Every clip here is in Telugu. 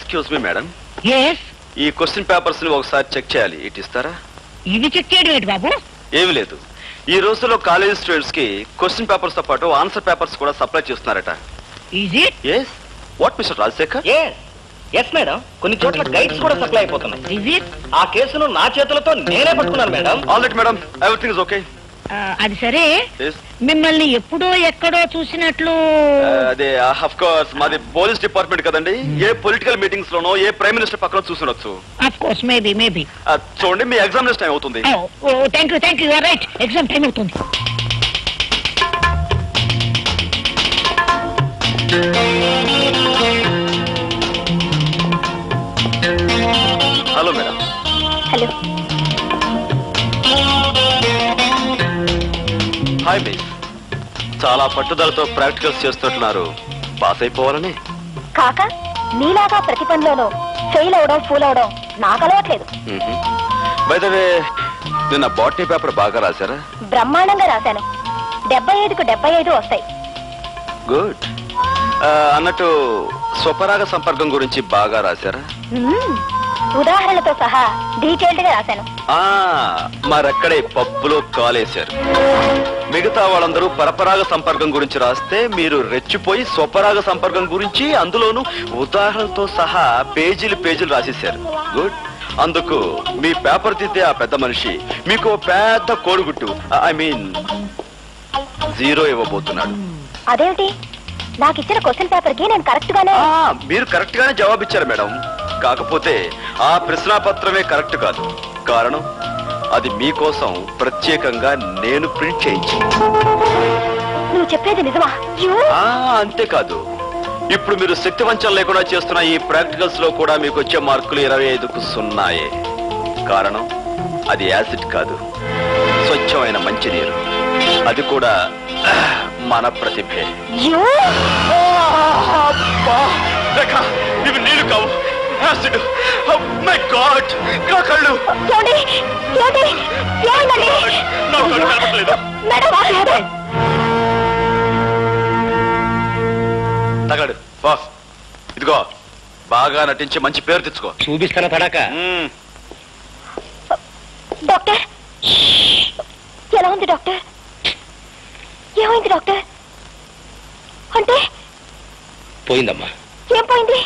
ఎక్స్క్యూజ్ మీ మేడం, yes ఈ క్వశ్చన్ పేపర్స్ ని ఒకసారి చెక్ చేయాలి. ఇటు ఇస్తారా? ఇవి చెక్ చేయడం ఏంటి బాబు? ఏమి లేదు, ఈ రోజుల్లో కాలేజ్ స్టూడెంట్స్ కి క్వశ్చన్ పేపర్స్ తో పాటు ఆన్సర్ పేపర్స్ కూడా సప్లై చేస్తున్నారట. is it yes what mister Rajasekhar? Yes madam, కొన్ని చోట్ల గైడ్స్ కూడా సప్లై అయిపోతున్నాయి. is it ఆ కేసును నా చేతులతో నేనే పట్టుకున్నాను madam. All right madam, everything is okay. అది సరే, yes మిమ్మల్ని ఎప్పుడో ఎక్కడో చూసినట్లు. అదే ఆఫ్ కోర్స్ మాది పోలీస్ డిపార్ట్మెంట్ కదండి. ఏ పొలిటికల్ మీటింగ్స్ లోనో ఏ ప్రైమ్ మినిస్టర్ పక్కన చూసినొచ్చు. Of course maybe. చూడండి, మీ ఎగ్జామినేషన్ టైం అవుతుంది. Thank you right, exam time అవుతుంది. Hello madam. Hello. Hi miss, చాలా పట్టుదలతో ప్రాక్టికల్స్ చేస్తున్నారు. పాస్ అయిపోవాలని. కాక నీలాగా ప్రతి పనిలోనూ ఫెయిల్ అవడం ఫూల్ అవడం నాకు అలవాట్లేదు. బై ద వే, నిన్న బాటనీ పేపర్ బాగా రాశారా? బ్రహ్మాండంగా రాశాను. 75కు 75 వస్తాయి. గుడ్. అన్నట్టు స్వపరాగ సంపర్కం గురించి బాగా రాశారా? ఉదాహరణలతో సహా డీటెయిల్డ్ గా రాశాను. మరక్కడే పప్పులో కాలేశారు. మిగతా వాళ్ళందరూ పరపరాగ సంపర్కం గురించి రాస్తే మీరు రెచ్చిపోయి స్వపరాగ సంపర్కం గురించి అందులోనూ ఉదాహరణలతో సహా పేజీలు రాసేశారు. గుడ్. అందుకు మీ పేపర్ తీస్తే ఆ పెద్ద మనిషి మీకు పెద్ద కోడిగుట్టు, ఐ మీన్ 0 ఇవ్వబోతున్నాడు. అదేంటి? నాకు ఇచ్చిన క్వశ్చన్ పేపర్ కి నేను కరెక్ట్ గానే. మీరు కరెక్ట్ గానే జవాబిచ్చారు మేడం. కాకపోతే ఆ ప్రశ్నాపత్రమే కరెక్ట్ కాదు. కారణం, అది మీకోసం ప్రత్యేకంగా నేను ప్రింట్ చేయించి. నువ్వు చెప్పేది నిజమా? అంతేకాదు, ఇప్పుడు మీరు శక్తి వంచన లేకుండా చేస్తున్న ఈ ప్రాక్టికల్స్ లో కూడా మీకు వచ్చే మార్కులు 25కు 0. కారణం, అది యాసిడ్ కాదు, స్వచ్ఛమైన మంచినీరు. అది కూడా మన ప్రతిభే. ఇవి నీళ్లు కావు, యాసిడ్. మై గాడ్, నా కళ్ళు. తగలడు బాస్. ఇదిగో, బాగా నటించి మంచి పేరు తెచ్చుకో. చూపిస్తానా తడాక? డాక్టర్, ఎలా ఉంది డాక్టర్? ఏమైంది డాక్టర్? అంటే పోయిందమ్మా. ఏం పోయింది?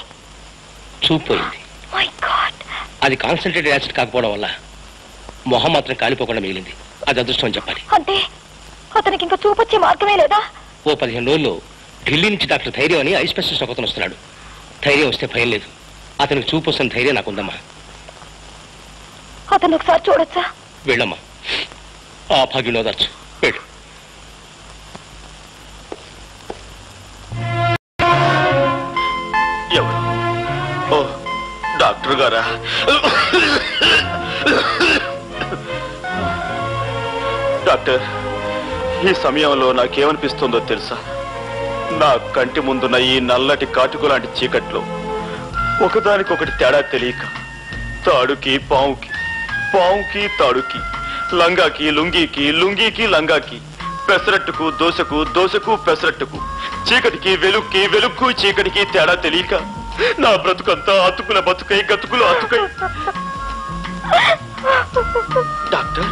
చూపు పోయింది. My God. అది కాన్సన్ట్రేటెడ్ యాసిడ్ కాకపోవడం వల్ల మొహం మాత్రం కాలిపోకుండా మిగిలింది. అది అదృష్టం అని చెప్పాలి. అంటే అతనికి ఇంకా చూపు వచ్చే మార్గమే లేదా? ఓ 15 రోజుల్లో ఢిల్లీ నుంచి డాక్టర్ ధైర్యం అని ఐ స్పెషలిస్ట్ ఒకతను వస్తున్నాడు. ధైర్యం వస్తే భయం లేదు. అతనికి చూపు వస్తున్న ధైర్యం నాకుందమ్మా. అతను ఒకసారి చూడొచ్చా? వెళ్ళమ్మా, ఆ భాగ్యం ఓదార్చు. వెళ్ళు. ఎవరు? ఓ, డాక్టర్ గారా? డాక్టర్, ఈ సమయంలో నాకేమనిపిస్తుందో తెలుసా? నా కంటి ముందున్న ఈ నల్లటి కాటుకు లాంటి చీకట్లో ఒకదానికొకటి తేడా తెలియక తాడుకి పావుకి, పావుకి తాడుకి, లంగాకి లుంగీకి, లుంగీకి లంగాకి, పెసరట్టుకు దోశకు, దోశకు పెసరట్టుకు, చీకటికి వెలుక్కి, వెలుక్కు చీకటికి తేడా తెలియక నా బ్రతుకంతా అతుకుల బతుకై, గతుకులు అతుకై. డాక్టర్,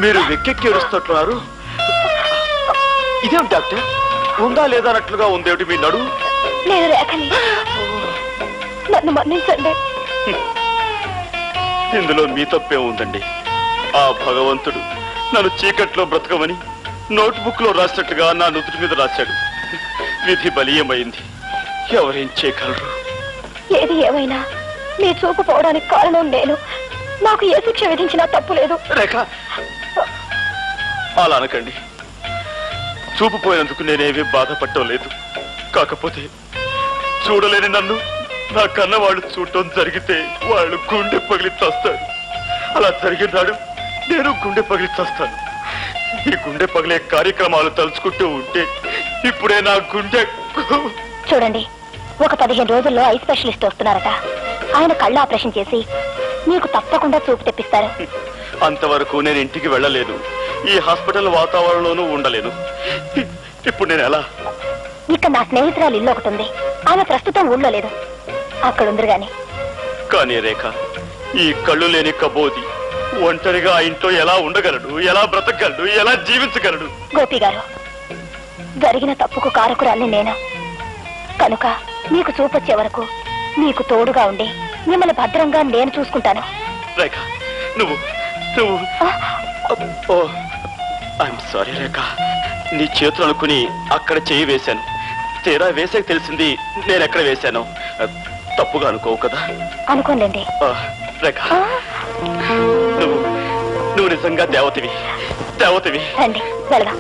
మీరు వెక్కెక్కి ఏడుస్తున్నారు. ఇదేం డాక్టర్, ఉందా లేదా అన్నట్లుగా ఉందేమిటి మీ నడు? లేదు రేఖని, నన్ను మన్నించండి. ఇందులో మీ తప్పే ఉందండి. ఆ భగవంతుడు నన్ను చీకట్లో బ్రతకమని నోట్బుక్ లో రాసినట్లుగా నా నుదుటి మీద రాశాడు. విధి బలీయమైంది, ఎవరేం చేయగలరు? ఏది ఏమైనా నీ చూపు పోవడానికి కారణం నేను. నాకు ఏ శిక్ష విధించినా తప్పు లేదు. రేఖ, అలా అనకండి. చూపు పోయినందుకు నేనేమీ బాధపడటం లేదు. కాకపోతే చూడలేని నన్ను నా కన్న వాళ్ళు చూడటం జరిగితే వాళ్ళు గుండె పగిలి చస్తారు. అలా జరిగినాడు నేను గుండె పగిలి చస్తాను. ఈ గుండె పగిలే కార్యక్రమాలు తలుచుకుంటూ ఉంటే ఇప్పుడే నా గుండె. చూడండి, ఒక 15 రోజుల్లో ఐ స్పెషలిస్ట్ వస్తున్నారట. ఆయన కళ్ళు ఆపరేషన్ చేసి మీకు తప్పకుండా చూపు తెప్పిస్తారు. అంతవరకు నేను ఇంటికి వెళ్ళలేదు. ఈ హాస్పిటల్ వాతావరణంలోనూ ఉండలేదు. ఇప్పుడు నేను ఎలా? ఇక్కడ నా స్నేహితురాలు ఇల్లు ఒకటి ఉంది. ఆమె ప్రస్తుతం ఊళ్ళో లేదు. అక్కడ ఉందరు గాని. కానీ రేఖ, ఈ కళ్ళు లేని కబోది ఒంటరిగా ఆ ఇంట్లో ఎలా ఉండగలడు, ఎలా బ్రతకగలడు, ఎలా జీవించగలడు? గోపి గారు, జరిగిన తప్పుకు కారకురాల్ని నేను కనుక మీకు చూపొచ్చే వరకు మీకు తోడుగా ఉండి మిమ్మల్ని భద్రంగా నేను చూసుకుంటాను. రేఖ, నువ్వు ఐఎమ్ సారీ రేఖ, నీ చేతులు అనుకుని అక్కడ చేయి వేశాను. తీరా వేసాక తెలిసింది నేనెక్కడ వేశాను. తప్పుగా అనుకోవు కదా? అనుకోండి. రేఖ, నువ్వు నిజంగా దేవతవి. రండి వెళదాం.